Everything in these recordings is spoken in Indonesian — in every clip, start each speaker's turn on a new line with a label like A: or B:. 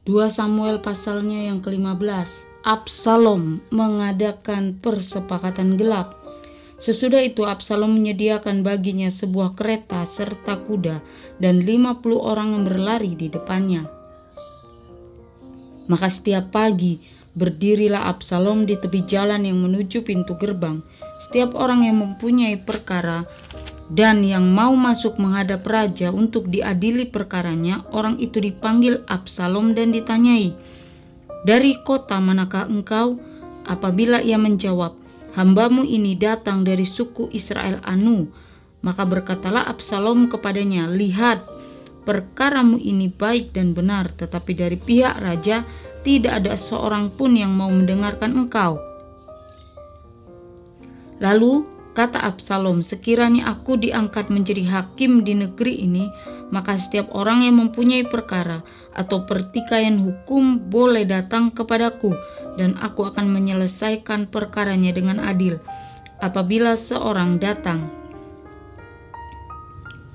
A: 2 Samuel pasalnya yang ke-15. Absalom mengadakan persepakatan gelap. Sesudah itu Absalom menyediakan baginya sebuah kereta serta kuda dan 50 orang yang berlari di depannya. Maka setiap pagi berdirilah Absalom di tepi jalan yang menuju pintu gerbang. Setiap orang yang mempunyai perkara dan yang mau masuk menghadap raja untuk diadili perkaranya, orang itu dipanggil Absalom dan ditanyai, "Dari kota manakah engkau?" Apabila ia menjawab, "Hambamu ini datang dari suku Israel Anu," maka berkatalah Absalom kepadanya, "Lihat, perkaramu ini baik dan benar, tetapi dari pihak raja tidak ada seorang pun yang mau mendengarkan engkau." Lalu kata Absalom, "Sekiranya aku diangkat menjadi hakim di negeri ini, maka setiap orang yang mempunyai perkara atau pertikaian hukum boleh datang kepadaku, dan aku akan menyelesaikan perkaranya dengan adil. Apabila seorang datang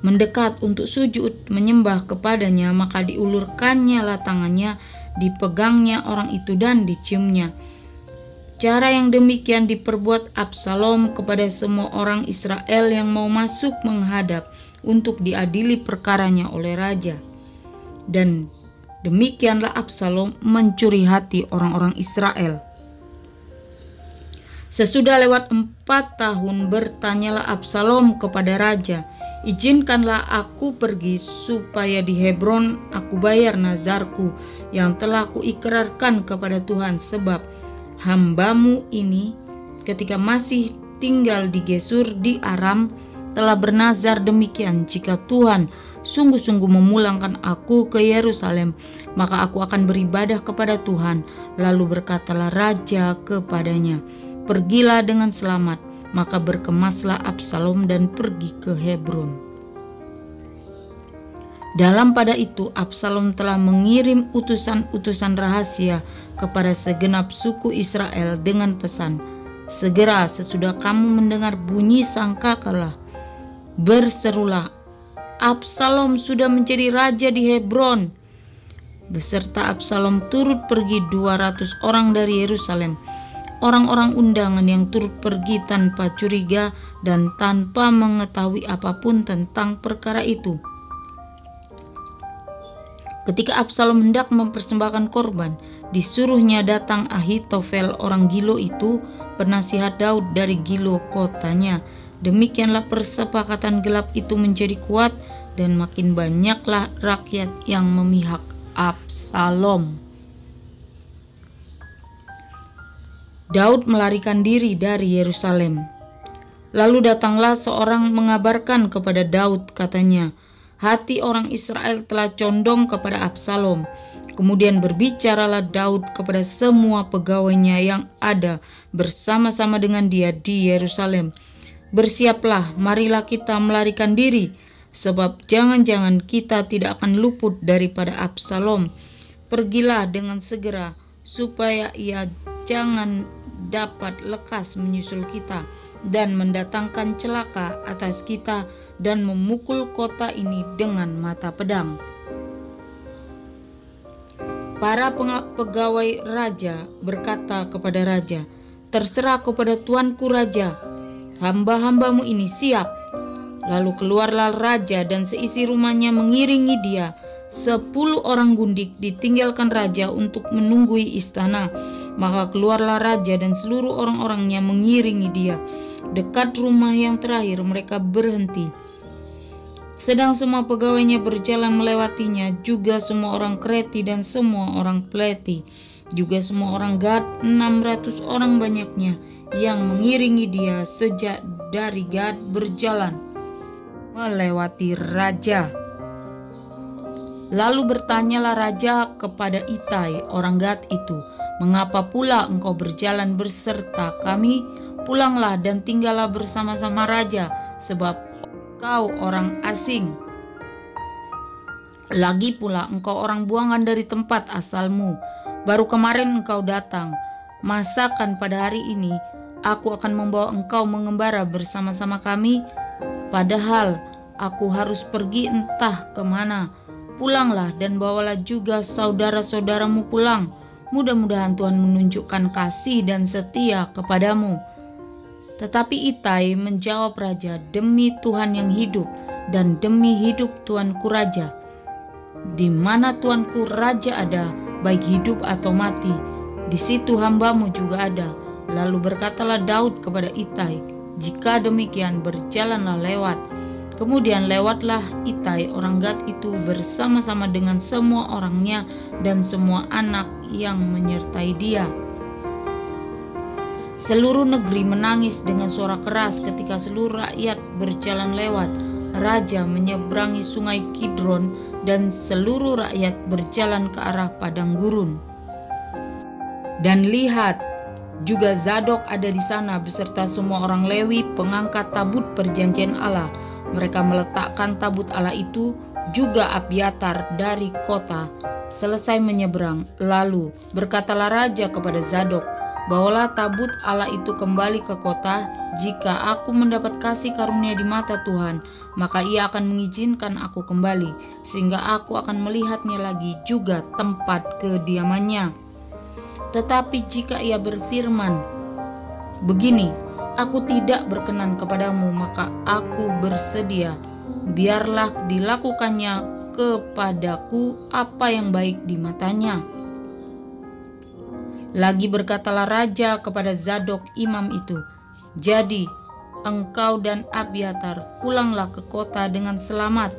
A: mendekat untuk sujud menyembah kepadanya, maka diulurkannya lah tangannya, dipegangnya orang itu dan diciumnya." Cara yang demikian diperbuat Absalom kepada semua orang Israel yang mau masuk menghadap untuk diadili perkaranya oleh raja. Dan demikianlah Absalom mencuri hati orang-orang Israel. Sesudah lewat 4 tahun bertanyalah Absalom kepada raja, "Izinkanlah aku pergi supaya di Hebron aku bayar nazarku yang telah kuikrarkan kepada Tuhan, sebab hambamu ini ketika masih tinggal di Gesur di Aram telah bernazar demikian, jika Tuhan sungguh-sungguh memulangkan aku ke Yerusalem, maka aku akan beribadah kepada Tuhan." Lalu berkatalah raja kepadanya, "Pergilah dengan selamat." Maka berkemaslah Absalom dan pergi ke Hebron. Dalam pada itu Absalom telah mengirim utusan-utusan rahasia kepada segenap suku Israel dengan pesan, "Segera sesudah kamu mendengar bunyi sangkakala, berserulah, Absalom sudah menjadi raja di Hebron." Beserta Absalom turut pergi 200 orang dari Yerusalem. Orang-orang undangan yang turut pergi tanpa curiga dan tanpa mengetahui apapun tentang perkara itu. Ketika Absalom hendak mempersembahkan korban, disuruhnya datang Ahitofel orang Gilo itu, penasihat Daud dari Gilo kotanya. Demikianlah persepakatan gelap itu menjadi kuat, dan makin banyaklah rakyat yang memihak Absalom. Daud melarikan diri dari Yerusalem. Lalu datanglah seorang mengabarkan kepada Daud, katanya, "Hati orang Israel telah condong kepada Absalom." Kemudian berbicaralah Daud kepada semua pegawainya yang ada bersama-sama dengan dia di Yerusalem, "Bersiaplah, marilah kita melarikan diri, sebab jangan-jangan kita tidak akan luput daripada Absalom. Pergilah dengan segera, supaya ia jangan dapat lekas menyusul kita dan mendatangkan celaka atas kita dan memukul kota ini dengan mata pedang." Para pegawai raja berkata kepada raja, "Terserah kepada tuanku raja, hamba-hambamu ini siap." Lalu keluarlah raja dan seisi rumahnya mengiringi dia. 10 orang gundik ditinggalkan raja untuk menunggui istana. Maka keluarlah raja dan seluruh orang-orangnya mengiringi dia. Dekat rumah yang terakhir mereka berhenti. Sedang semua pegawainya berjalan melewatinya, juga semua orang Kreti dan semua orang Pleti, juga semua orang Gad, 600 orang banyaknya yang mengiringi dia sejak dari Gad berjalan melewati raja. Lalu bertanyalah raja kepada Itai orang Gad itu, "Mengapa pula engkau berjalan berserta kami? Pulanglah dan tinggallah bersama-sama raja, sebab kau orang asing. Lagi pula engkau orang buangan dari tempat asalmu. Baru kemarin engkau datang. Masakan pada hari ini aku akan membawa engkau mengembara bersama-sama kami? Padahal aku harus pergi entah kemana. pulanglah dan bawalah juga saudara-saudaramu pulang. Mudah-mudahan Tuhan menunjukkan kasih dan setia kepadamu." Tetapi Itai menjawab raja, "Demi Tuhan yang hidup dan demi hidup tuanku raja, di mana tuanku raja ada, baik hidup atau mati, di situ hambamu juga ada." Lalu berkatalah Daud kepada Itai, "Jika demikian, berjalanlah lewat." Kemudian lewatlah Itai orang Gad itu bersama-sama dengan semua orangnya dan semua anak yang menyertai dia. Seluruh negeri menangis dengan suara keras ketika seluruh rakyat berjalan lewat. Raja menyeberangi sungai Kidron dan seluruh rakyat berjalan ke arah padang gurun. Dan lihat, juga Zadok ada di sana beserta semua orang Lewi pengangkat tabut perjanjian Allah. Mereka meletakkan tabut Allah itu, juga Abiatar dari kota. Selesai menyeberang, lalu berkatalah raja kepada Zadok, "Bawalah tabut Allah itu kembali ke kota. Jika aku mendapat kasih karunia di mata Tuhan, maka ia akan mengizinkan aku kembali, sehingga aku akan melihatnya lagi, juga tempat kediamannya. Tetapi jika ia berfirman, 'Begini, aku tidak berkenan kepadamu,' maka aku bersedia. Biarlah dilakukannya kepadaku apa yang baik di matanya." Lagi berkatalah raja kepada Zadok imam itu, "Jadi engkau dan Abiatar pulanglah ke kota dengan selamat,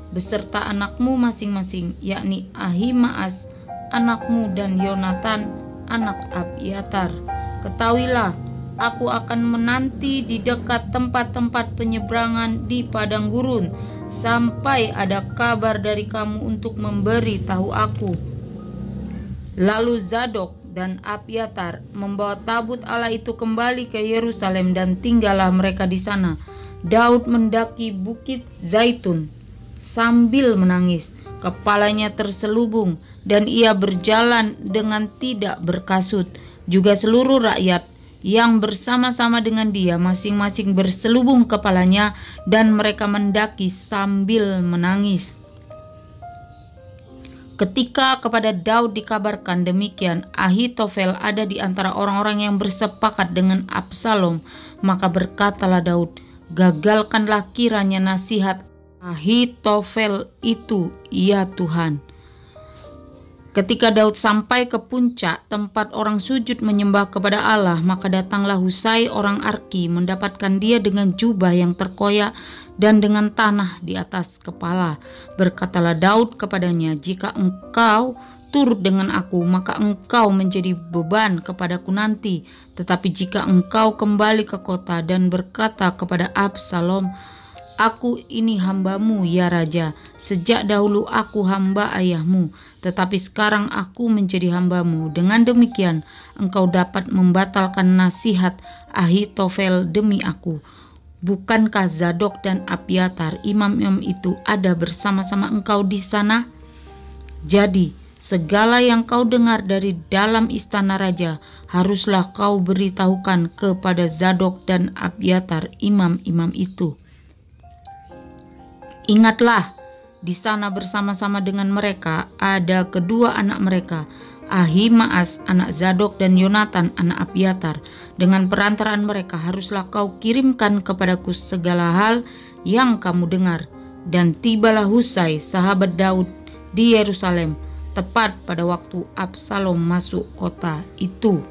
A: beserta anakmu masing-masing, yakni Ahimaas anakmu dan Yonatan anak Abiatar. Ketahuilah, aku akan menanti di dekat tempat-tempat penyeberangan di padang gurun, sampai ada kabar dari kamu untuk memberi tahu aku." Lalu Zadok dan Abiatar membawa tabut Allah itu kembali ke Yerusalem dan tinggallah mereka di sana. Daud mendaki bukit Zaitun sambil menangis, kepalanya terselubung, dan ia berjalan dengan tidak berkasut. Juga seluruh rakyat yang bersama-sama dengan dia masing-masing berselubung kepalanya, dan mereka mendaki sambil menangis. Ketika kepada Daud dikabarkan demikian, Ahitofel ada di antara orang-orang yang bersepakat dengan Absalom, maka berkatalah Daud, "Gagalkanlah kiranya nasihat Ahitofel itu, ya Tuhan." Ketika Daud sampai ke puncak tempat orang sujud menyembah kepada Allah, maka datanglah Husai orang Arki mendapatkan dia dengan jubah yang terkoyak dan dengan tanah di atas kepala. Berkatalah Daud kepadanya, "Jika engkau turut dengan aku, maka engkau menjadi beban kepadaku nanti. Tetapi jika engkau kembali ke kota dan berkata kepada Absalom, 'Aku ini hambamu, ya Raja. Sejak dahulu aku hamba ayahmu, tetapi sekarang aku menjadi hambamu. Dengan demikian engkau dapat membatalkan nasihat Ahitofel demi aku.' Bukankah Zadok dan Abiatar imam-imam itu ada bersama-sama engkau di sana? Jadi segala yang kau dengar dari dalam istana raja haruslah kau beritahukan kepada Zadok dan Abiatar imam-imam itu. Ingatlah, di sana bersama-sama dengan mereka ada kedua anak mereka, Ahimaas anak Zadok dan Yonatan anak Abiatar. Dengan perantaraan mereka haruslah kau kirimkan kepadaku segala hal yang kamu dengar." Dan tibalah Husai sahabat Daud di Yerusalem tepat pada waktu Absalom masuk kota itu.